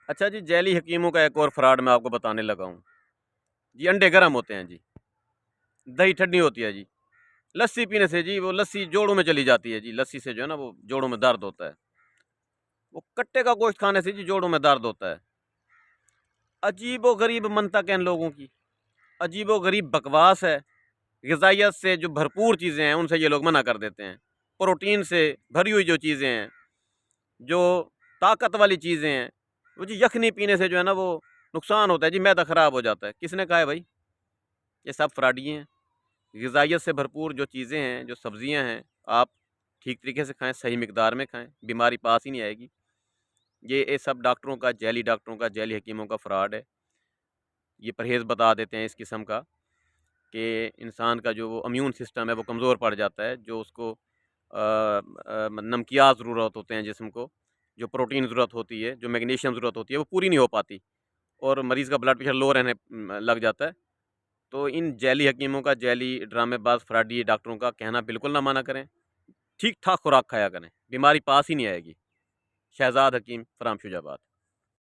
اچھا جی، جیلی حکیموں کا ایک اور فراڈ میں آپ کو بتانے لگا ہوں جی۔ انڈے گرم ہوتے ہیں جی، دہی ٹھنڈی ہوتی ہے جی، لسی پینے سے جی وہ لسی جوڑوں میں چلی جاتی ہے جی، لسی سے جو ہے نا وہ جوڑوں میں درد ہوتا ہے، وہ کٹے کا گوشت کھانے سے جی جوڑوں میں درد ہوتا ہے۔ عجیب و غریب منطق ہے ان لوگوں کی، عجیب و غریب بکواس ہے۔ غذائیت سے جو بھرپور چیزیں ہیں ان سے یہ لوگ منع کر دیتے ہیں، پروٹین سے بھری ہوئی جو چیزیں ہیں، جو طاقت والی چیزیں ہیں، وہ جی یخنی پینے سے جو ہے نا وہ نقصان ہوتا ہے جی، معدہ خراب ہو جاتا ہے۔ کس نے کہا ہے بھائی؟ یہ سب فراڈی ہیں۔ غذائیت سے بھرپور جو چیزیں ہیں، جو سبزیاں ہیں، آپ ٹھیک طریقے سے کھائیں، صحیح مقدار میں کھائیں، بیماری پاس ہی نہیں آئے گی۔ یہ سب ڈاکٹروں کا، جیلی حکیموں کا فراڈ ہے۔ یہ پرہیز بتا دیتے ہیں اس قسم کا کہ انسان کا جو وہ امیون سسٹم ہے وہ کمزور پڑ جاتا ہے، جو اس کو نمکیات ضرورت ہوتے ہیں جسم کو، جو پروٹین ضرورت ہوتی ہے، جو میگنیشیم ضرورت ہوتی ہے، وہ پوری نہیں ہو پاتی اور مریض کا بلڈ پریشر لو رہنے لگ جاتا ہے۔ تو ان جیلی حکیموں کا، جیلی ڈرامے باز فراڈی ڈاکٹروں کا کہنا بالکل نہ مانا کریں، ٹھیک ٹھاک خوراک کھایا کریں، بیماری پاس ہی نہیں آئے گی۔ شہزاد حکیم، فرام شجاباد۔